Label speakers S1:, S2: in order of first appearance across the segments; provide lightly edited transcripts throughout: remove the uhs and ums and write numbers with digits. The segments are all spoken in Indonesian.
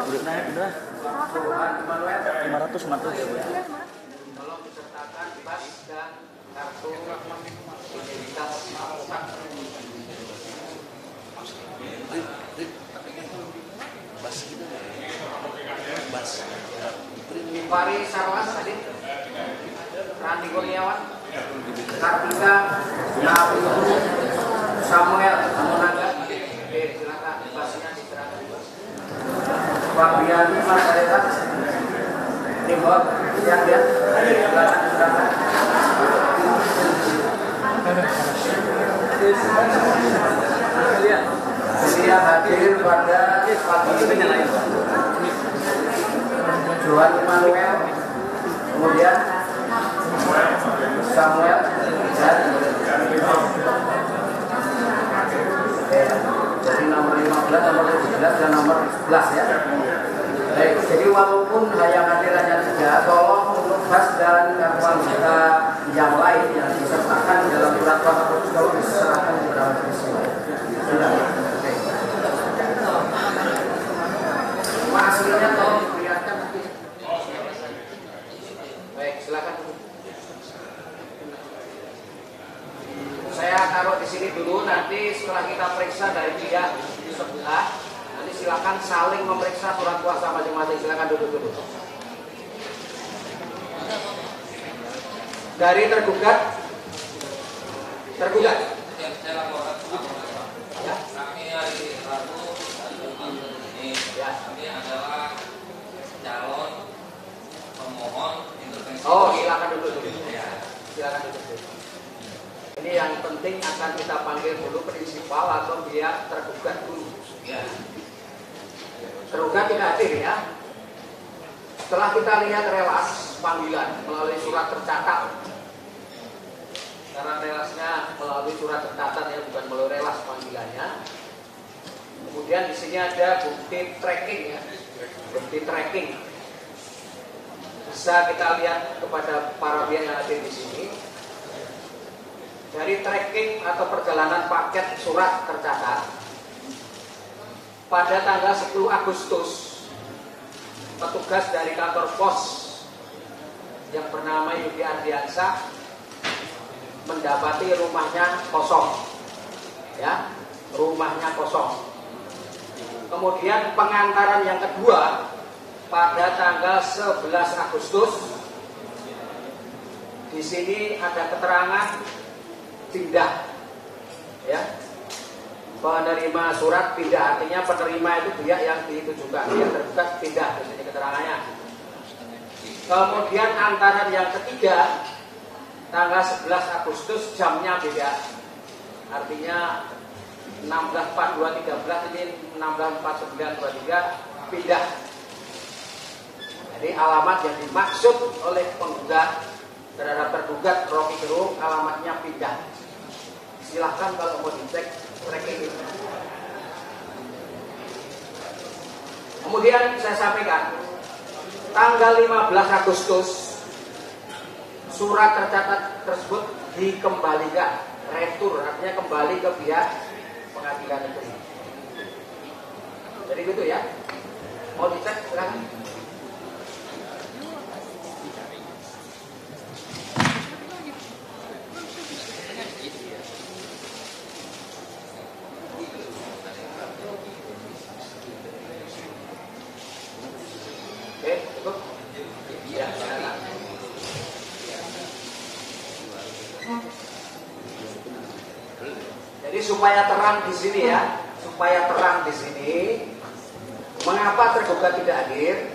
S1: Udah naik udah 500 matus.
S2: Tolong disertakan pas dan kartu identitas
S1: Bas gitu. Bas.
S2: Fari Sarwas tadi, Randi Kurniawan, Kartika, Nabi, Samuel, Amunaga. Oke, silakan basnya diserahkan. Fabian Mas Aretas, Timbok, siap-siap. Silakan diserahkan. Dia hadir pada pagi ini. Johan Manuel, kemudian Samuel dan jadi nomor 15, nomor 17 dan nomor 11 ya. Baik, jadi walaupun yang hadir hanya 3, tolong untuk bas dan kartu anggota yang lain yang disertakan dalam surat kuasa tolong diserahkan kepada majelis. Sudah. Hasilnya tolong dilihatkan nanti. Baik, silakan. Saya taruh di sini dulu, nanti setelah kita periksa dari pihak sebelah, nanti silakan saling memeriksa surat kuasa masing-masing. Silakan duduk dulu. Dari tergugat.
S3: Saya laporkan ya. Kami hari Rabu ini ya, kami adalah calon pemohon intervensi.
S2: Oh, silakan duduk dulu. Ya, silakan duduk dulu. Ini yang penting akan kita panggil dulu prinsipal atau pihak tergugat dulu.
S3: Ya.
S2: Tergugat tidak hadir ya. Setelah kita lihat relas panggilan melalui surat tercatat. Karena relasnya melalui surat tercatat ya, bukan melalui relas panggilannya. Kemudian di sini ada bukti tracking ya, bukti tracking. Bisa kita lihat kepada para pihak yang hadir di sini. Dari tracking atau perjalanan paket surat tercatat pada tanggal 10 Agustus, petugas dari kantor pos yang bernama Yudi Ardiansyah mendapati rumahnya kosong, ya, rumahnya kosong. Kemudian pengantaran yang kedua pada tanggal 11 Agustus, di sini ada keterangan pindah, ya, penerima surat pindah, artinya penerima itu pihak yang ditujukan, yang tergugat pindah, di sini keterangannya. Kemudian antaran yang ketiga tanggal 11 Agustus jamnya beda, artinya 16.42.13 ini 16.49.23 pindah. Jadi alamat yang dimaksud oleh penggugat terhadap tergugat Rocky Gerung alamatnya pindah. Silahkan kalau mau dicek tracking itu. Kemudian saya sampaikan tanggal 15 Agustus surat tercatat tersebut dikembalikan, retur, artinya kembali ke pihak pengadilan negeri. Jadi gitu ya. Mau dicek silakan. Oke, cukup. Ya, silakan. Jadi supaya terang di sini ya, supaya terang di sini, mengapa tergugat tidak hadir?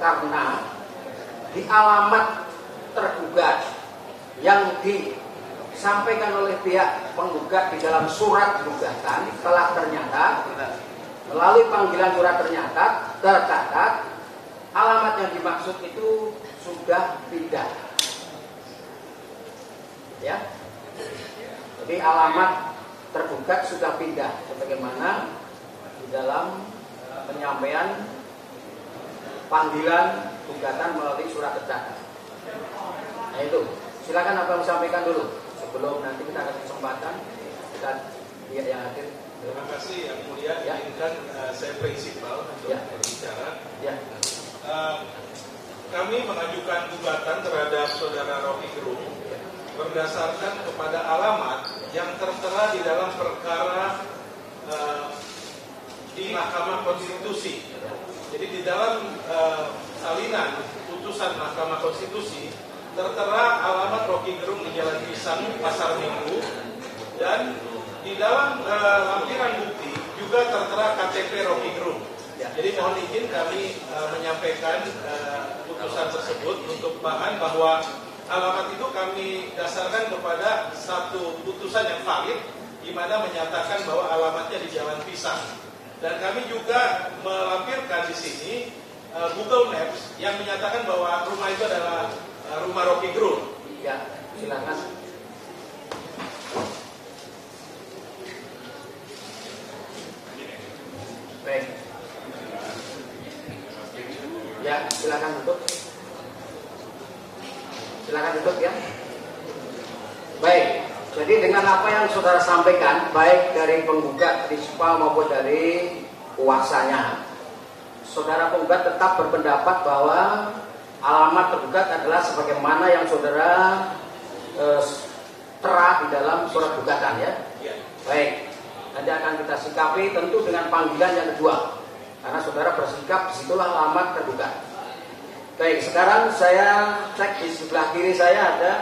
S2: Karena di alamat tergugat yang disampaikan oleh pihak penggugat di dalam surat gugatan telah ternyata melalui panggilan surat tercatat alamat yang dimaksud itu sudah pindah. Ya. Jadi alamat tergugat sudah pindah sebagaimana di dalam penyampaian panggilan gugatan melalui surat tercatat. Nah itu, silakan abang sampaikan dulu sebelum nanti kita akan kesempatan kita lihat yang hadir.
S4: Terima kasih yang mulia.
S2: Ya.
S4: Izinkan saya prinsipal untuk
S2: Ya.
S4: berbicara.
S2: Ya.
S4: Kami mengajukan gugatan terhadap saudara Rocky Gerung berdasarkan kepada alamat yang tertera di dalam perkara di Mahkamah Konstitusi. Jadi di dalam salinan putusan Mahkamah Konstitusi tertera alamat Rocky Gerung di Jalan Pisang, Pasar Minggu, dan di dalam lampiran bukti juga tertera KTP Rocky Gerung. Jadi mohon izin kami menyampaikan putusan tersebut untuk bahan bahwa alamat itu kami dasarkan kepada satu putusan yang valid di mana menyatakan bahwa alamatnya di Jalan Pisang. Dan kami juga melampirkan di sini Google Maps yang menyatakan bahwa rumah itu adalah rumah Rocky Gerung.
S2: Ya, silakan. Baik. Ya, silakan tutup. Silakan tutup ya. Baik. Jadi dengan apa yang saudara sampaikan, baik dari penggugat prinsipal maupun dari kuasanya, saudara penggugat tetap berpendapat bahwa alamat tergugat adalah sebagaimana yang saudara tera di dalam surat gugatan ya. Baik. Nanti akan kita sikapi tentu dengan panggilan yang kedua, karena saudara bersikap disitulah alamat tergugat. Baik, sekarang saya cek di sebelah kiri saya ada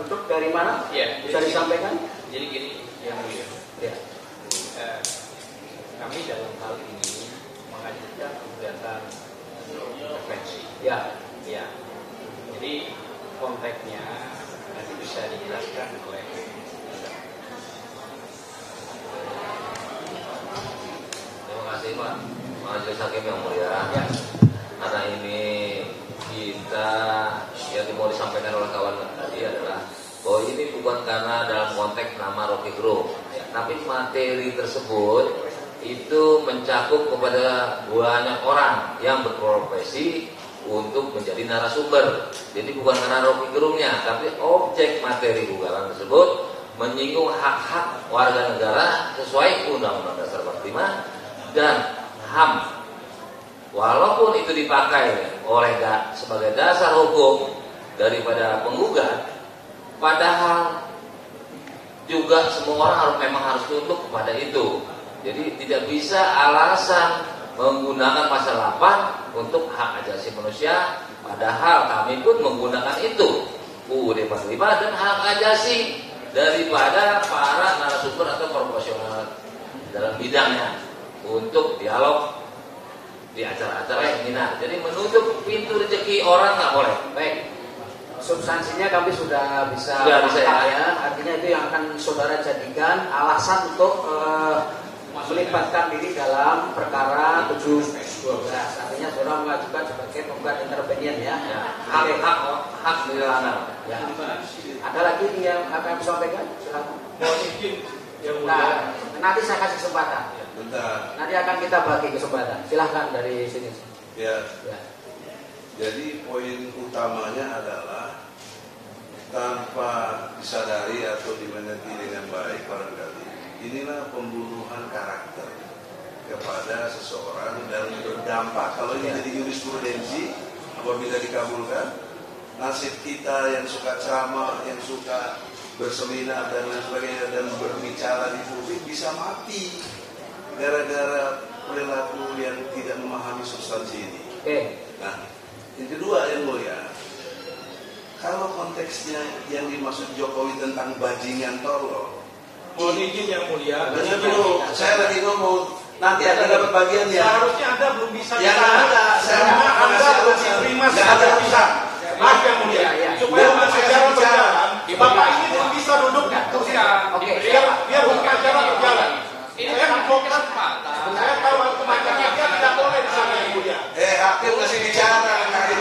S2: duduk dari mana?
S5: Ya,
S2: bisa disampaikan?
S5: Jadi gini, yang mulia.
S2: Ya.
S5: Kami dalam hal ini mengajukan gugatan intervensi.
S2: Ya.
S5: Ya. Jadi konteksnya nanti bisa dijelaskan oleh
S3: Terima kasih Pak Majelis Hakim yang mulia.
S2: Ya.
S3: Karena ini kita yang mau disampaikan oleh kawan tadi adalah bahwa ini bukan karena dalam konteks nama Rocky Gerung, tapi materi tersebut itu mencakup kepada banyak orang yang berprofesi untuk menjadi narasumber. Jadi bukan karena Rocky Gerungnya, tapi objek materi gugatan tersebut menyinggung hak-hak warga negara sesuai Undang-Undang Dasar 45 dan HAM. Walaupun itu dipakai oleh sebagai dasar hukum daripada penggugat, padahal juga semua orang memang harus tunduk kepada itu. Jadi tidak bisa alasan menggunakan pasal 8 untuk hak asasi manusia, padahal kami pun menggunakan itu UUD 45 dan hak asasi daripada para narasumber atau profesional dalam bidangnya untuk dialog di acara-acara seminar. Jadi menutup pintu rezeki orang nggak boleh.
S2: Baik. Substansinya kami sudah bisa
S3: ya.
S2: Artinya itu yang akan saudara jadikan alasan untuk melibatkan diri dalam perkara 712. Artinya saudara mengajukan sebagai penggugat intervenien ya.
S3: Hak dilanggar.
S2: Ya. Ada lagi yang akan disampaikan? Silakan.
S4: Mohon izin yang mulia.
S2: Nah, nanti saya kasih kesempatan.
S1: Bentar.
S2: Nanti akan kita bagi kesempatan. Silahkan dari sini.
S1: Ya.
S2: Ya.
S1: Jadi poin utamanya adalah tanpa disadari atau dimengerti dengan baik barangkali, inilah pembunuhan karakter kepada seseorang dan berdampak. Kalau ini jadi jurisprudensi, apabila dikabulkan, nasib kita yang suka ceramah, yang suka berseminar dan lain sebagainya dan berbicara di publik bisa mati gara-gara perilaku yang tidak memahami substansi ini.
S2: Oke.
S1: Nah, yang kedua yang mulia, kalau konteksnya yang dimaksud Jokowi tentang bajingan tolol,
S4: Mohon izin yang mulia.
S1: dengar dulu, saya lagi ngomong, nanti ada dapat bagiannya.
S4: Seharusnya Anda belum bisa
S1: Yang
S4: bicara.
S1: ada, saya
S4: Karena
S1: mau
S4: Anda
S1: kasih
S4: belum
S1: alasan.
S4: diterima
S1: Nggak
S4: sebagai
S1: ada.
S4: bisa. Maaf yang mulia.
S2: Ya.
S4: Supaya
S1: Nggak
S4: untuk
S1: ada.
S4: acara berjalan,
S2: Gimana?
S4: Bapak ini belum bisa duduk di kursi.
S2: Oke.
S4: Biar untuk acara berjalan.
S3: Ini
S4: Saya advokat.
S3: kesempatan.
S4: Saya tahu kematian dia tidak boleh di sana yang mulia.
S1: Hakim masih bicara, hakim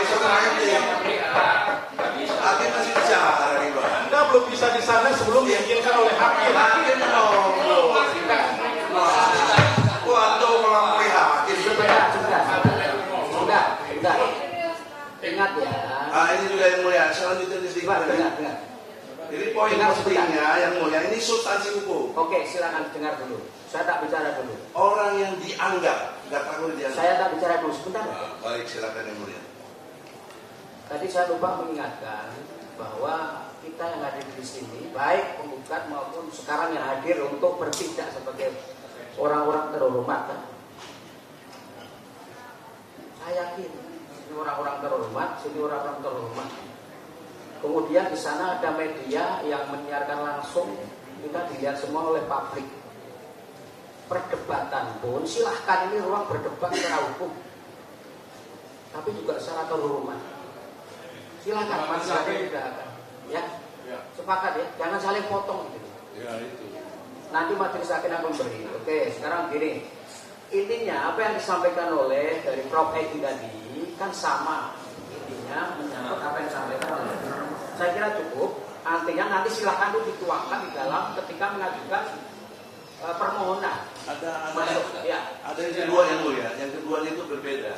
S1: hakim masih bicara nih Pak.
S4: Anda belum bisa di sana sebelum diizinkan oleh hakim.
S1: Hakim dong. Anda melampaui hakim.
S2: Sudah. Ingat ya.
S1: Ini juga yang mulia. Selanjutnya di
S2: Dengar.
S1: Jadi poin
S2: dengar
S1: pentingnya yang mulia ini substansi hukum.
S2: Oke, silakan dengar dulu. Saya tak bicara dulu.
S1: Orang yang dianggap, nggak takut dianggap.
S2: Saya tak bicara dulu sebentar.
S1: Baik, silakan yang mulia.
S2: Tadi saya lupa mengingatkan bahwa kita yang hadir di sini, baik penggugat maupun sekarang yang hadir untuk bertindak sebagai orang-orang terhormat. Kan? Saya yakin ini orang-orang terhormat, sini orang-orang terhormat. Kemudian di sana ada media yang menyiarkan langsung, kita dilihat semua oleh publik. Perdebatan pun silahkan, ini ruang berdebat secara hukum, tapi juga secara terhormat. Silakan, masyarakat tidak akan, ya, sepakat ya, jangan saling potong gitu.
S1: Ya itu.
S2: Nanti majelis hakim akan beri. Oke, sekarang gini, intinya apa yang disampaikan oleh dari Prof. Edi tadi kan sama, intinya menyangkut apa yang disampaikan oleh. Saya kira cukup. Artinya nanti silakan itu dituangkan di dalam ketika mengajukan permohonan.
S1: Ada
S2: Ya.
S1: ada yang kedua yang mulia. Yang kedua itu berbeda.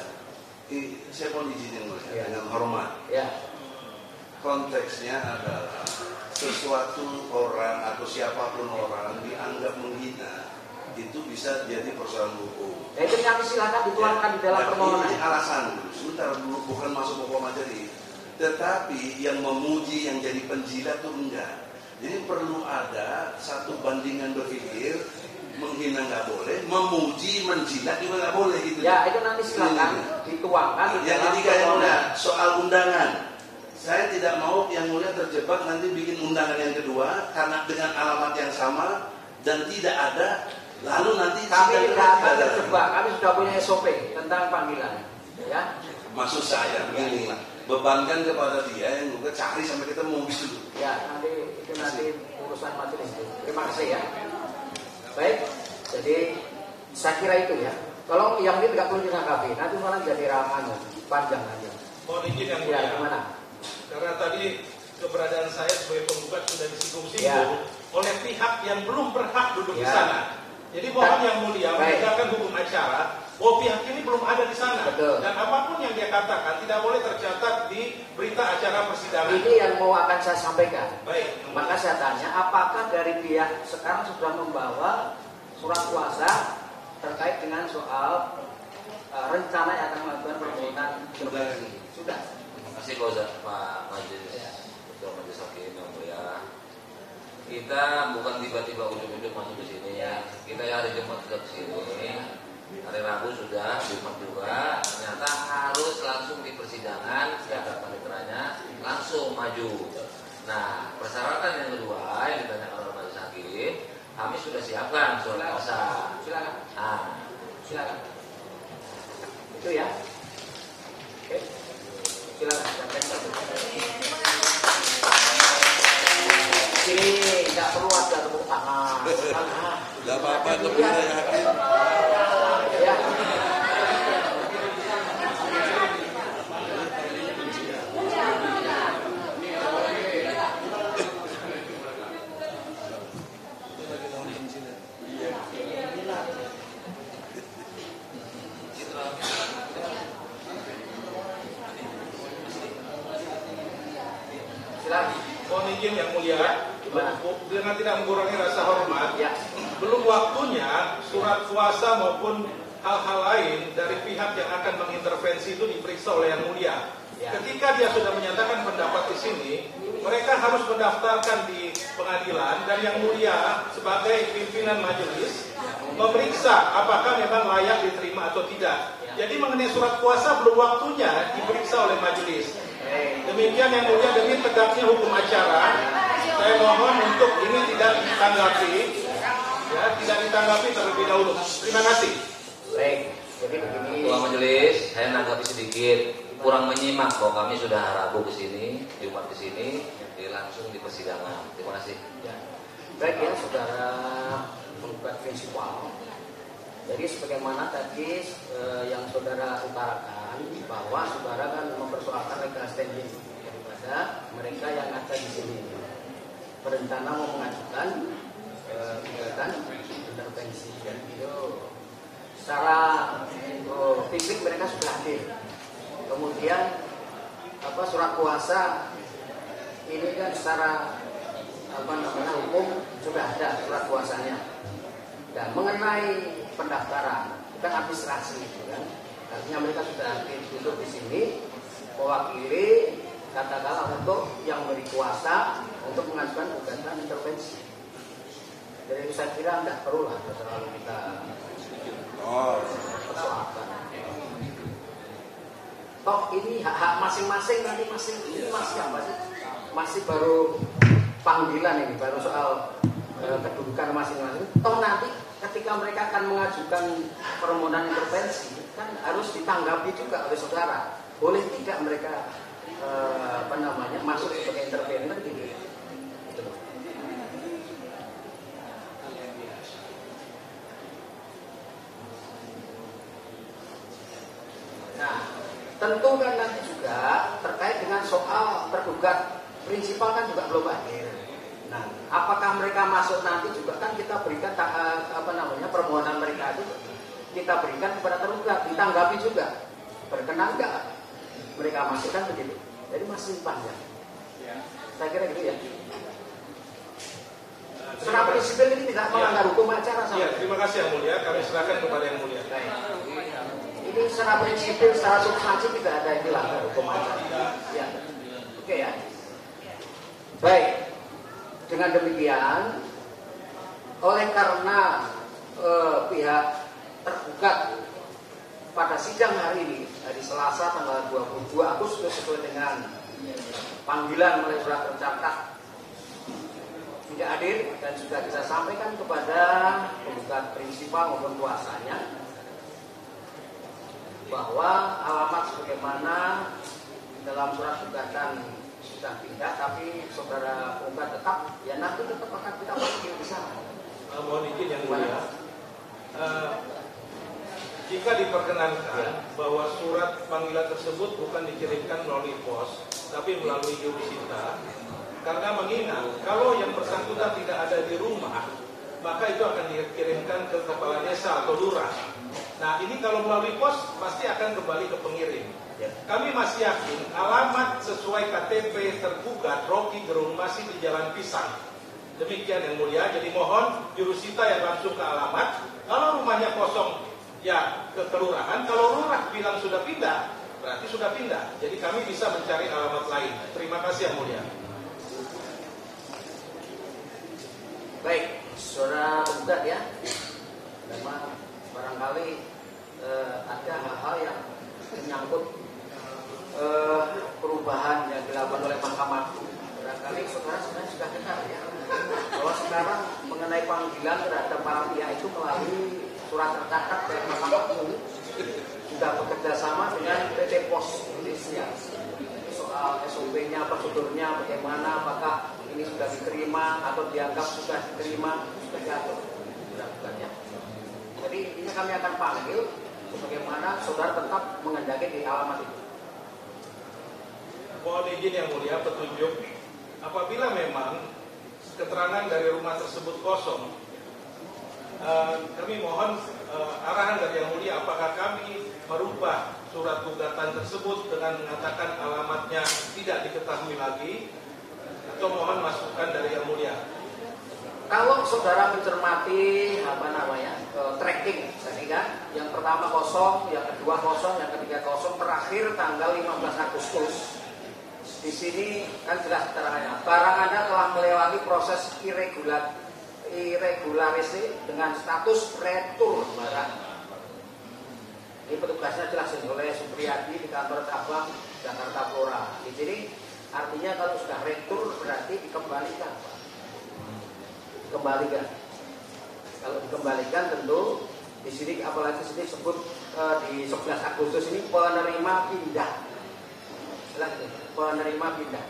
S1: Saya mohon izin yang mulia dengan hormat.
S2: Ya.
S1: Konteksnya adalah sesuatu orang atau siapapun orang dianggap menghina itu bisa jadi persoalan hukum.
S2: Ya, itu nanti silakan dituangkan di dalam permohonan.
S1: Ini alasan dulu. Sebentar dulu, bukan masuk pokok materi. Tetapi yang memuji yang jadi penjilat itu enggak. Jadi perlu ada satu bandingan berpikir. Menghina nggak boleh, memuji, menjilat juga nggak boleh gitu.
S2: Ya, itu nanti silakan dituangkan di
S1: Yang
S2: dalam
S1: ketiga yang
S2: permohonan.
S1: mulia, soal undangan. Saya tidak mau yang mulia terjebak nanti bikin undangan yang kedua karena dengan alamat yang sama dan tidak ada. Lalu nanti
S2: Kami tidak akan terjebak, kami sudah punya SOP tentang panggilan. Ya.
S1: Maksud saya begini, bebankan kepada dia yang juga cari sampai ketemu gitu.
S2: Ya, nanti urusan majelis itu. Terima kasih ya. Baik, jadi saya kira itu ya. Kalau yang ini tidak perlu ditanggapi, nanti malah jadi ramah panjang aja.
S4: Mohon izin yang
S2: Ya,
S4: mulia.
S2: gimana?
S4: Karena tadi keberadaan saya sebagai penggugat sudah disinggung-singgung
S2: Ya.
S4: oleh pihak yang belum berhak duduk di
S2: Ya.
S4: sana. Jadi mohon yang mulia
S2: Baik.
S4: menegakkan hukum acara bahwa pihak ini belum ada di sana.
S2: Betul.
S4: Dan apapun yang dia katakan tidak boleh tercatat di berita acara persidangan.
S2: Ini yang mau akan saya sampaikan.
S4: Baik.
S2: Maka saya tanya, apakah dari pihak sekarang sudah membawa surat kuasa terkait dengan soal rencana yang akan melakukan permohonan intervensi? Sudah.
S3: Terima kasih Pak Majelis, Ketua Majelis Hakim yang mulia. Kita bukan tiba-tiba ujuk-ujuk masuk ke sini ya. Kita hari Jumat sudah ke sini, hari Rabu sudah, Jumat juga. Ternyata harus langsung di persidangan, setiap paniteranya langsung maju. Nah, persyaratan yang kedua yang ditanyakan oleh Majelis Hakim, kami sudah siapkan surat kuasa.
S2: Silakan.
S3: Nah,
S2: Silakan. Itu ya. Oke. Silakan. Sini nggak perlu ada tepuk tangan.
S1: Gak apa-apa, tapi saya yakin.
S2: Ya. Silakan.
S4: Mohon izin yang mulia, dengan tidak mengurangi rasa hormat,
S2: Ya.
S4: belum waktunya surat kuasa maupun hal-hal lain dari pihak yang akan mengintervensi itu diperiksa oleh yang mulia.
S2: Ya.
S4: Ketika dia sudah menyatakan pendapat di sini, mereka harus mendaftarkan di pengadilan dan yang mulia sebagai pimpinan majelis memeriksa apakah memang layak diterima atau tidak. Jadi mengenai surat kuasa belum waktunya diperiksa oleh majelis. Demikian yang mulia, demi tegaknya hukum acara, saya mohon untuk ini tidak ditanggapi, ya, tidak ditanggapi terlebih dahulu. Terima kasih.
S2: Baik. Jadi begini.
S3: Ketua Majelis, saya nanggapi sedikit, kurang menyimak bahwa kami sudah Rabu ke sini, Jumat ke sini, jadi langsung di persidangan. Terima kasih.
S2: Ya. Baik ya, saudara penggugat prinsipal. Jadi sebagaimana tadi yang saudara utarakan bahwa saudara kan mempersoalkan legal standing daripada mereka yang ada di sini. Berencana mau mengajukan gugatan intervensi dan itu secara fisik mereka sudah hadir. Kemudian surat kuasa ini kan secara hukum sudah ada surat kuasanya. Dan mengenai pendaftaran bukan administrasi, gitu kan? Artinya mereka sudah duduk di sini mewakili katakanlah untuk yang memberi kuasa untuk mengajukan gugatan intervensi. Jadi itu saya kira tidak perlu lah terlalu kita persoalkan. Toh ini hak-hak masing-masing nanti ini masih apa sih? Masih baru panggilan ini, baru soal kedudukan masing-masing. Toh nanti ketika mereka akan mengajukan permohonan intervensi kan harus ditanggapi juga oleh saudara. Boleh tidak mereka masuk sebagai intervener gitu. Nah, tentu kan nanti juga terkait dengan soal tergugat prinsipal kan juga belum hadir. Nah, apakah mereka masuk nanti juga kan kita berikan permohonan mereka itu kita berikan kepada tergugat, ditanggapi juga. Berkenan enggak mereka masuk kan begitu. Jadi masih panjang.
S4: Ya.
S2: Saya kira gitu ya. Secara prinsipil ini tidak melanggar hukum acara sama.
S4: Iya, terima kasih Yang Mulia. Kami serahkan kepada Yang Mulia.
S2: Ini secara prinsipil, secara substansi tidak ada yang dilanggar hukum acara. Ya. Oke ya. Baik. Dengan demikian, oleh karena pihak tergugat pada sidang hari ini, hari Selasa tanggal 22 Agustus sesuai dengan panggilan melalui surat tercatat tidak hadir dan sudah kita sampaikan kepada penggugat prinsipal maupun kuasanya bahwa alamat sebagaimana dalam surat gugatan sudah pindah, tapi saudara penggugat tetap ya nanti tetap akan kita panggil di sana.
S4: Mohon izin Yang Mulia. Jika diperkenankan bahwa surat panggilan tersebut bukan dikirimkan melalui pos, tapi melalui jurusita, karena mengingat kalau yang bersangkutan tidak ada di rumah, maka itu akan dikirimkan ke kepala desa atau lurah. Nah, ini kalau melalui pos pasti akan kembali ke pengirim. Kami masih yakin alamat sesuai KTP tergugat Rocky Gerung masih di Jalan Pisang. Demikian Yang Mulia. Jadi mohon jurusita yang langsung ke alamat. Kalau rumahnya kosong, ya ke kelurahan. Kalau lurah bilang sudah pindah, berarti sudah pindah. Jadi kami bisa mencari alamat lain. Terima kasih Yang Mulia.
S2: Baik, saudara penggugat ya. Memang barangkali ada hal-hal yang menyangkut perubahan yang dilakukan oleh Mahkamah Agung. Barangkali saudara sebenarnya sudah dengar ya, bahwa sekarang mengenai panggilan terhadap para pihak itu melalui surat tercatat dari Mahkamah Agung sudah bekerja sama dengan PT Pos Indonesia. Soal SOP-nya, prosedurnya bagaimana, apakah ini sudah diterima atau dianggap sudah diterima, sudah diatur. Ya. Jadi ini kami akan panggil bagaimana saudara tetap mengendaki di alamat itu.
S4: Mohon izin Yang Mulia, petunjuk apabila memang keterangan dari rumah tersebut kosong, kami mohon arahan dari Yang Mulia, apakah kami merubah surat gugatan tersebut dengan mengatakan alamatnya tidak diketahui lagi, atau mohon masukan dari Yang Mulia.
S2: Kalau saudara mencermati tracking, kan? Yang pertama kosong, yang kedua kosong, yang ketiga kosong, terakhir tanggal 15 Agustus. Di sini kan jelas keterangannya, barang Anda telah melewati proses irregularisasi dengan status retur barang. Ini petugasnya jelas oleh Supriyadi di kantor cabang Jakarta Flora. Di sini artinya kalau sudah retur berarti dikembalikan, Pak. Dikembalikan. Kalau dikembalikan tentu di sini apalagi sini sebut di 11 Agustus ini penerima pindah. Jelas ini, penerima pindah.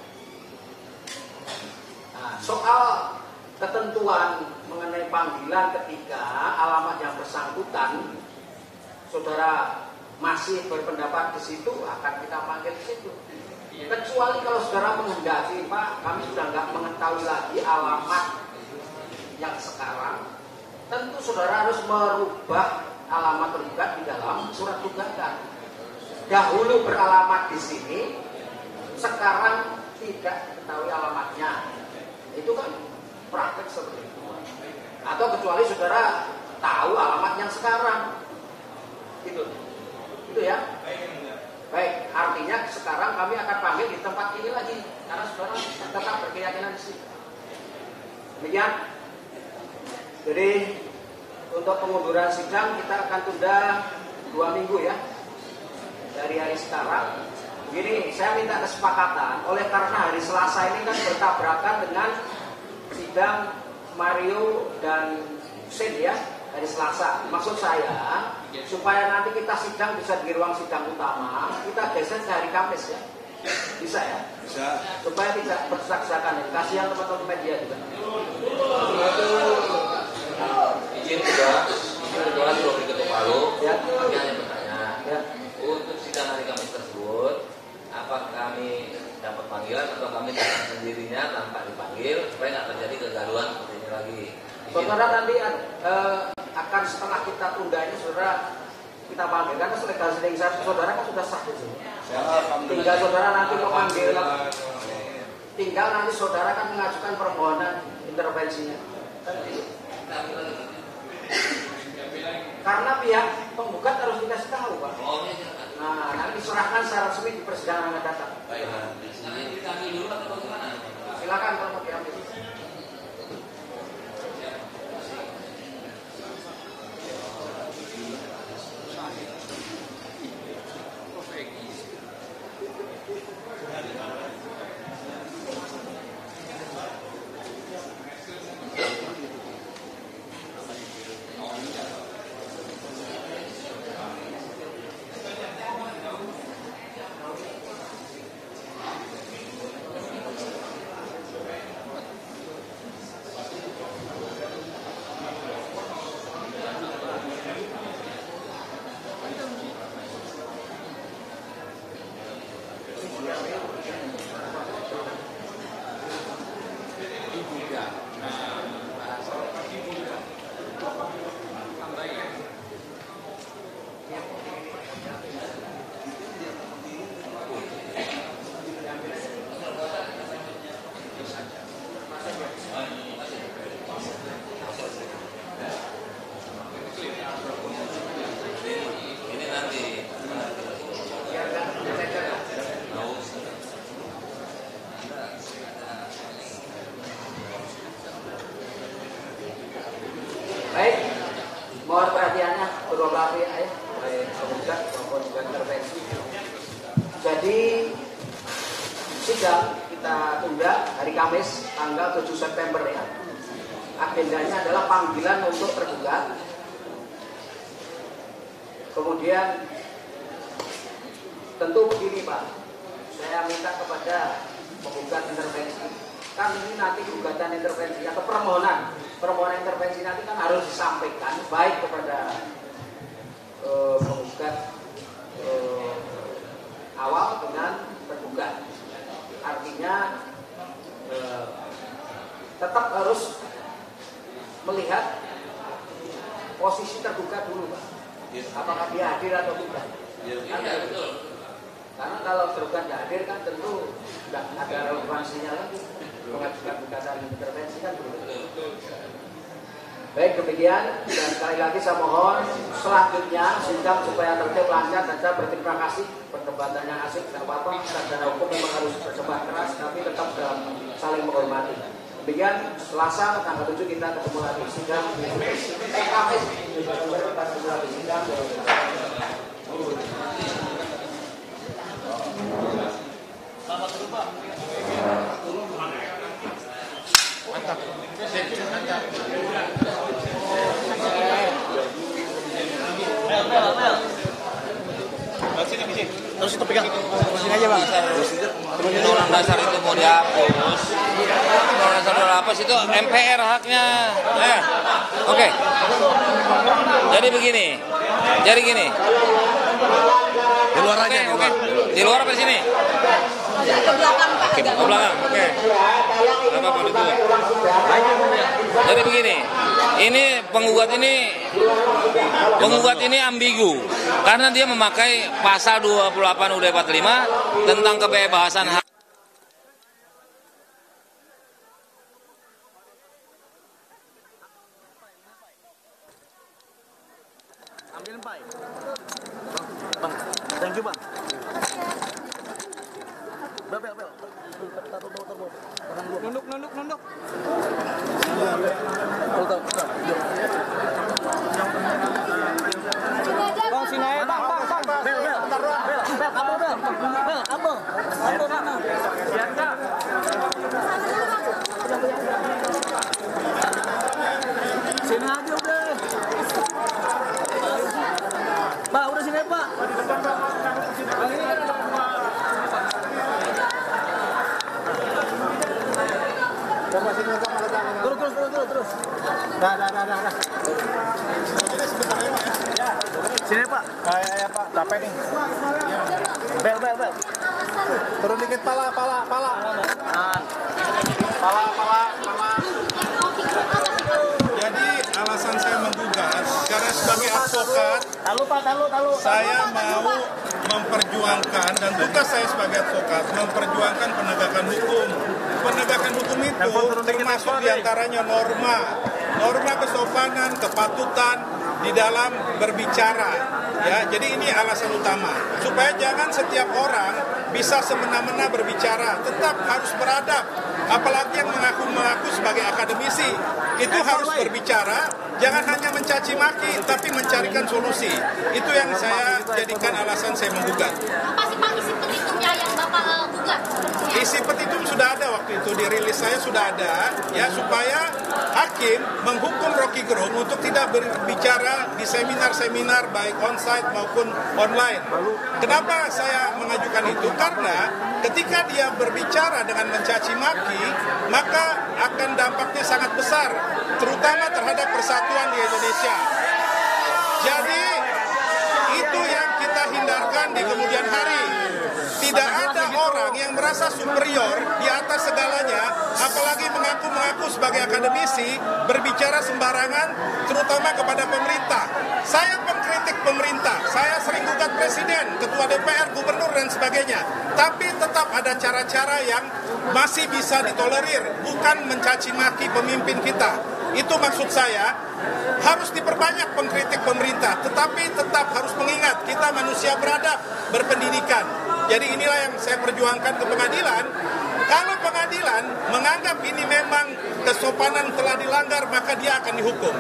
S2: Nah, soal ketentuan mengenai panggilan ketika alamat yang bersangkutan saudara masih berpendapat di situ, akan kita panggil di situ. Kecuali kalau saudara menghendaki, Pak, kami sudah nggak mengetahui lagi alamat yang sekarang, tentu saudara harus merubah alamat tergugat di dalam surat gugatan. Dahulu beralamat di sini, sekarang tidak diketahui alamatnya. Itu kan praktek seperti itu. Atau kecuali saudara tahu alamat yang sekarang, gitu. Itu ya. Baik, artinya sekarang kami akan panggil di tempat ini lagi karena saudara tetap berkeyakinan di sini. Demikian. Jadi untuk pengunduran sidang kita akan tunda 2 minggu ya dari hari sekarang. Begini, saya minta kesepakatan oleh karena hari Selasa ini kan bertabrakan dengan sidang Mario dan Sen ya, hari Selasa. Maksud saya supaya nanti kita sidang bisa di ruang sidang utama, kita geser ke hari Kamis ya. Bisa ya?
S1: Bisa.
S2: Supaya tidak berdesak-desakan. Kasihan teman-teman media juga.
S3: Izin kedua Rocky Gerung Palu.
S2: Ya.
S3: Kami hanya bertanya.
S2: Ya.
S3: Untuk sidang hari Kamis tersebut, apakah kami dapat panggilan atau kami datang sendirinya tanpa dipanggil supaya nggak terjadi kegaduhan seperti ini lagi.
S2: Saudara nanti akan setelah kita tunda ini saudara kita panggil karena legal standing saudara kan sudah sah di sini. Tinggal saudara nanti memanggil, tinggal nanti saudara kan mengajukan permohonan intervensinya. Karena pihak penggugat harus dikasih tahu, Pak. Nah, nanti diserahkan secara resmi di persidangan yang akan datang. Silakan kalau mau diambil. Mohon perhatiannya kedua belah pihak ya, baik penggugat maupun juga intervensi. Jadi sidang kita tunda hari Kamis tanggal 7 September ya. Agendanya adalah panggilan untuk tergugat. Kemudian tentu begini Pak, saya minta kepada penggugat intervensi, kan ini nanti gugatan intervensi atau permohonan intervensi nanti kan harus disampaikan baik kepada penggugat awal dengan tergugat. Artinya tetap harus melihat posisi tergugat dulu Pak. Apakah dia hadir atau tidak? Kan betul. Karena kalau tergugat tidak hadir kan tentu tidak ada relevansinya lagi mengajukan gugatan intervensi kan begitu. Baik, demikian dan sekali lagi saya mohon selanjutnya sidang supaya tertib lancar dan saya berterima kasih perdebatan yang asik tidak apa-apa, secara hukum memang harus berdebat keras tapi tetap dalam saling menghormati. Demikian Selasa tanggal 7 kita ketemu lagi sidang Kamis ketemu lagi sidang.
S4: Selamat dulu Pak. Mantap. Mantap. Terus itu pegang. Terusin aja Bang.
S3: Undang-undang dasar itu mau dihapus. Undang-undang dasar udah hapus itu MPR haknya. Oke. Jadi begini.
S1: Di luar aja.
S3: Oke. Di luar apa di sini?
S6: Ke belakang Pak.
S3: Ke belakang. Oke. Apa-apa itu. Jadi begini. Ini penggugat ini ambigu karena dia memakai pasal 28 UUD 45 tentang kebebasan hak
S7: Bye. Bang, thank you bang. Bel. Nunduk. Bang, sini aja bang. Bel. Apa? Sini aja udah. Pak, udah sini Pak. Terus. Dah. Sini Pak. Ya Pak, capek nih. Bel. Turun dikit pala. Pala.
S4: Jadi alasan saya menggugat karena sebagai advokat
S7: Tahu.
S4: saya mau memperjuangkan, dan tugas saya sebagai advokat memperjuangkan penegakan hukum. Penegakan hukum itu termasuk diantaranya norma kesopanan, kepatutan di dalam berbicara. Ya, jadi ini alasan utama supaya jangan setiap orang bisa semena-mena berbicara, tetap harus beradab. Apalagi yang mengaku sebagai akademisi itu harus berbicara, jangan hanya mencaci maki tapi mencarikan solusi. Itu yang saya jadikan alasan saya menggugat.
S6: Apa sih Pak isi petitumnya yang Bapak gugat?
S4: Isi petitum sudah ada waktu itu, dirilis saya sudah ada, ya, supaya hakim menghukum Rocky Gerung untuk tidak berbicara di seminar-seminar baik onsite maupun online. Kenapa saya mengajukan itu? Karena ketika dia berbicara dengan mencaci maki, maka akan dampaknya sangat besar, terutama terhadap persatuan di Indonesia. Jadi itu yang kita hindarkan di kemudian hari. Tidak ada orang yang merasa superior di atas segalanya, apalagi mengaku sebagai akademisi, berbicara sembarangan, terutama kepada pemerintah. Saya pengkritik pemerintah, saya sering gugat presiden, ketua DPR, gubernur, dan sebagainya. Tapi tetap ada cara-cara yang masih bisa ditolerir, bukan mencaci maki pemimpin kita. Itu maksud saya, harus diperbanyak pengkritik pemerintah, tetapi tetap harus mengingat kita manusia beradab, berpendidikan. Jadi inilah yang saya perjuangkan ke pengadilan. Kalau pengadilan menganggap ini memang kesopanan telah dilanggar, maka dia akan dihukum.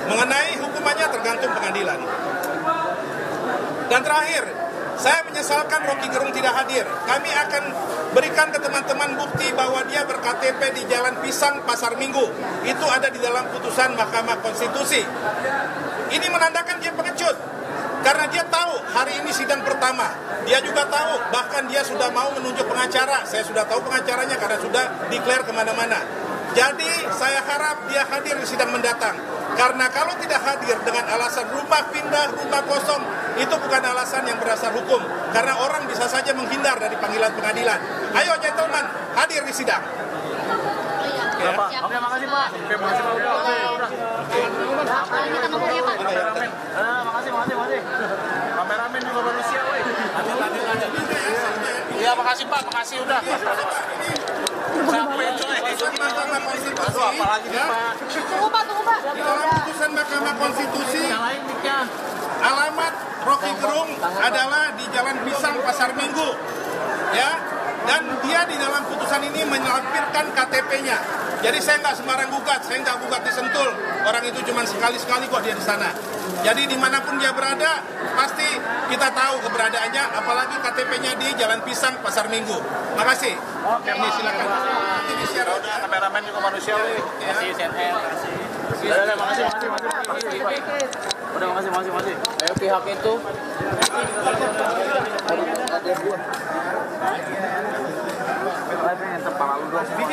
S4: Mengenai hukumannya tergantung pengadilan. Dan terakhir, saya menyesalkan Rocky Gerung tidak hadir. Kami akan berikan ke teman-teman bukti bahwa dia berKTP di Jalan Pisang, Pasar Minggu. Itu ada di dalam putusan Mahkamah Konstitusi. Ini menandakan dia pengecut. Karena dia tahu hari ini sidang pertama. Dia juga tahu, bahkan dia sudah mau menunjuk pengacara. Saya sudah tahu pengacaranya karena sudah declare kemana-mana. Jadi saya harap dia hadir di sidang mendatang. Karena kalau tidak hadir dengan alasan rumah pindah, rumah kosong, itu bukan alasan yang berdasar hukum. Karena orang bisa saja menghindar dari panggilan pengadilan. Ayo gentleman, hadir di sidang.
S7: Ya. Oke, makasih Pak. Oke, makasih Pak. Udah.
S6: Kita nomornya Pak.
S7: Makasih. Kameramen juga manusia, woi. Iya, makasih Pak. Makasih udah. Sampai coy.
S4: Mahkamah Konstitusi.
S7: Aduh, apalagi nih Pak.
S6: Tunggu Pak.
S4: Di dalam putusan Mahkamah Konstitusi, alamat Rocky Gerung adalah di Jalan Pisang, Pasar Minggu. Ya. Dan dia di dalam putusan ini melampirkan KTP-nya. Jadi saya nggak sembarang gugat, saya nggak gugat di Sentul. Orang itu cuma sekali-sekali kok dia di sana. Jadi dimanapun dia berada, pasti kita tahu keberadaannya, apalagi KTP-nya di Jalan Pisang, Pasar Minggu. Makasih.
S7: Oke,
S4: ini silakan. Nanti di-share.
S7: Udah, kameramen juga manusia, woi. Makasih, CNN. Udah, makasih. Udah, makasih. Ayo pihak itu.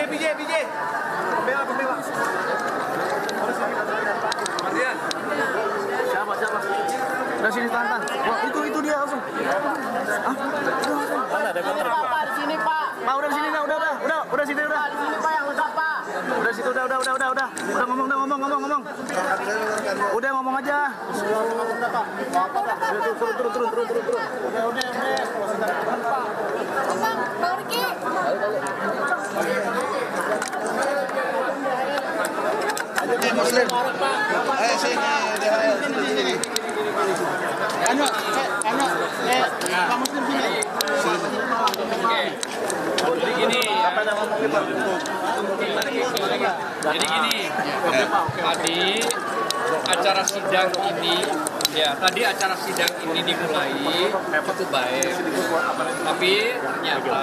S7: BJ. Pembela. Siapa? Udah sini tantan. Wah, itu dia langsung. Mana ada motor?
S6: Pak di sini Pak.
S7: Pak, udah sini udah sini udah.
S6: Di sini Pak yang lengkap Pak.
S7: Udah situ udah. Udah ngomong. Udah ngomong aja. Turun. Udah.
S6: Bang Riki.
S1: Muslim. Ayo sini, sini.
S7: Pak Muslim sini.
S5: Jadi gini, tadi acara sidang ini dimulai cukup baik, tapi ternyata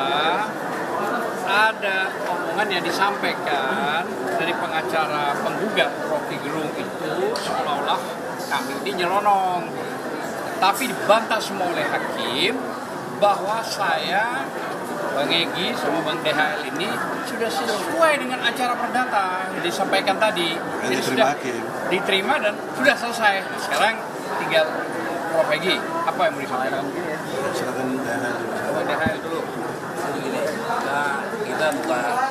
S5: ada omongan yang disampaikan dari pengacara penggugat Rocky Gerung itu seolah-olah kami ini nyelonong, tapi dibantah semua oleh hakim bahwa saya, Bang Egy sama Bang DHL ini sudah sesuai dengan acara perdata yang disampaikan tadi. Jadi sudah diterima dan sudah selesai. Nah, sekarang tinggal Prof. Egy, apa yang mau disampaikan?
S1: Silakan
S5: DHL dulu.
S3: Nah,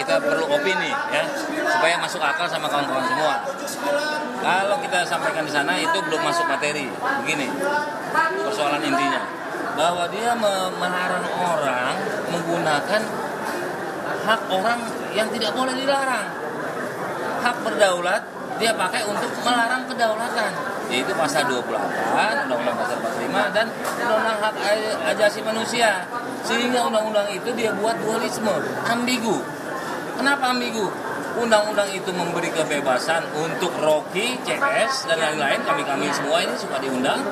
S3: kita perlu opini ya supaya masuk akal sama kawan-kawan semua. Kalau kita sampaikan di sana itu belum masuk materi. Begini persoalan intinya, bahwa dia melarang orang menggunakan hak orang yang tidak boleh dilarang. Hak berdaulat dia pakai untuk melarang kedaulatan, yaitu pasal 28 Undang-Undang Dasar 45 dan Undang-Undang Hak Asasi Manusia. Sehingga undang-undang itu dia buat dualisme, ambigu. Kenapa ambigu? Undang-undang itu memberi kebebasan untuk Rocky, CS dan lain-lain, kami semua ini suka diundang.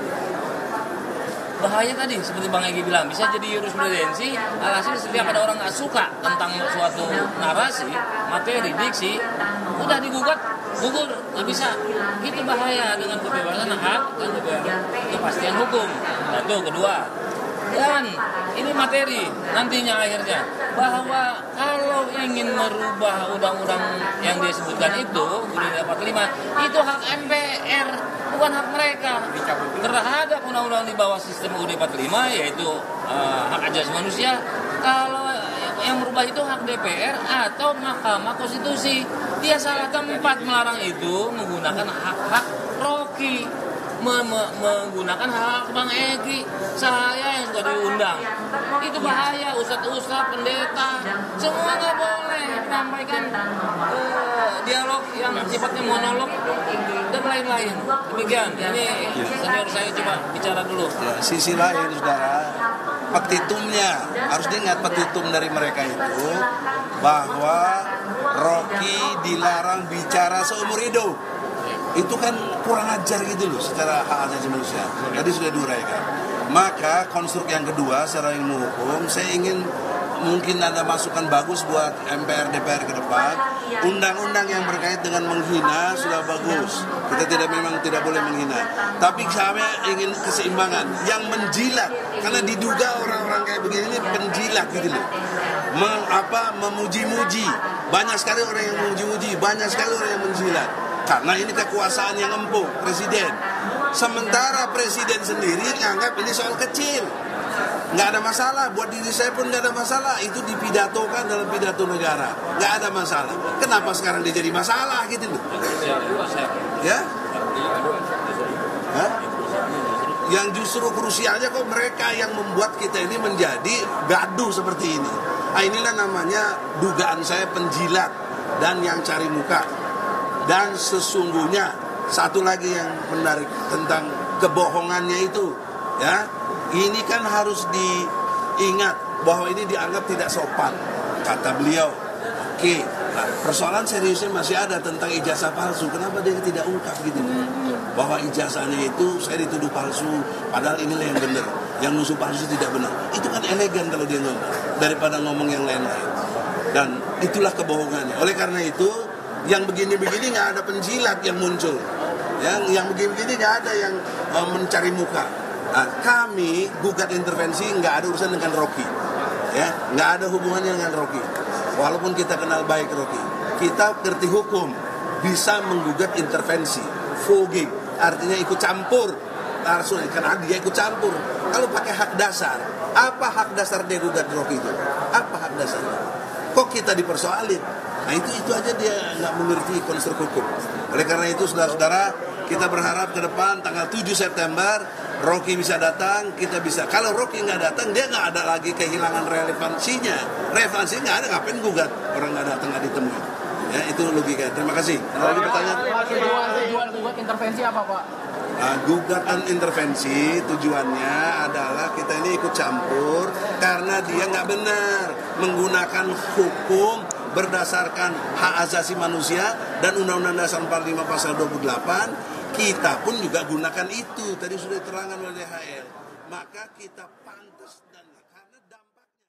S3: Bahaya tadi, seperti Bang Egy bilang, bisa jadi jurisprudensi. Alhasil setiap ada orang nggak suka tentang suatu narasi, materi, diksi, udah digugat, gugur, nggak bisa. Itu bahaya dengan kebebasan hak dan kepastian hukum. Satu, kedua. Dan ini materi nantinya akhirnya bahwa kalau ingin merubah undang-undang yang dia sebutkan itu, Undang-Undang 45, itu hak MPR, bukan hak mereka. Terhadap undang-undang di bawah sistem UUD 45 yaitu hak asasi manusia, kalau yang merubah itu hak DPR atau Mahkamah Konstitusi. Dia salah tempat melarang itu menggunakan hak-hak Rocky, menggunakan hak Bang Egy, saya yang sudah diundang. Itu bahaya, ustadz-ustadz, pendeta, semua nggak boleh menyampaikan dialog yang sifatnya monolog dan lain-lain. Demikian, ini senior saya coba bicara dulu.
S1: Ya, sisi lain, saudara, petitumnya harus diingat, petitum dari mereka itu bahwa Rocky dilarang bicara seumur hidup. Itu kan kurang ajar gitu loh secara hak asasi manusia. Tadi sudah diuraikan. Maka konstruk yang kedua secara ilmu hukum, saya ingin mungkin ada masukan bagus buat MPR DPR ke depan. Undang-undang yang berkait dengan menghina sudah bagus. Kita memang tidak boleh menghina. Tapi saya ingin keseimbangan yang menjilat, karena diduga orang-orang kayak begini ini penjilat gitu loh. Memuji-muji. Banyak sekali orang yang memuji-muji, banyak sekali orang yang menjilat. Karena ini kekuasaan yang empuk, presiden. Sementara presiden sendiri nganggap ini soal kecil. Nggak ada masalah, buat diri saya pun nggak ada masalah. Itu dipidatokan dalam pidato negara. Nggak ada masalah. Kenapa sekarang dia jadi masalah gitu loh? Ya? Hah? Yang justru krusialnya kok mereka yang membuat kita ini menjadi gaduh seperti ini. Nah, inilah namanya dugaan saya penjilat dan yang cari muka. Dan sesungguhnya satu lagi yang menarik tentang kebohongannya itu, ya, ini kan harus diingat bahwa ini dianggap tidak sopan, kata beliau. Oke, nah, persoalan seriusnya masih ada tentang ijazah palsu. Kenapa dia tidak ungkap gitu? Bahwa ijazahnya itu saya dituduh palsu, padahal inilah yang benar. Yang musuh palsu tidak benar. Itu kan elegan kalau dia ngomong daripada ngomong yang lain-lain. Dan itulah kebohongannya. Oleh karena itu, yang begini-begini nggak ada penjilat yang muncul, yang begini-begini nggak ada yang mencari muka. Nah, kami gugat intervensi nggak ada urusan dengan Rocky, ya, nggak ada hubungannya dengan Rocky. Walaupun kita kenal baik Rocky, kita ngerti hukum, bisa menggugat intervensi, fogging, artinya ikut campur. Karena dia ikut campur. Kalau pakai hak dasar, apa hak dasar dia gugat Rocky itu? Apa hak dasarnya? Kok kita dipersoalin? Nah itu aja dia nggak mengerti konstruk hukum. Oleh karena itu saudara-saudara, kita berharap ke depan tanggal 7 September Rocky bisa datang, kita bisa. Kalau Rocky nggak datang, dia nggak ada lagi kehilangan relevansinya. Relevansinya nggak ada, ngapain gugat? Orang nggak datang, nggak ditemui. Ya, itu logika. Terima kasih. Ada lagi pertanyaan?
S7: Tujuan gugat intervensi apa, Pak?
S1: Gugatan intervensi tujuannya adalah kita ini ikut campur karena dia nggak benar menggunakan hukum berdasarkan hak asasi manusia dan Undang-Undang Dasar 45 pasal 28. Kita pun juga gunakan itu, tadi sudah diterangkan oleh DHL. Maka kita pantas dan karena dampaknya.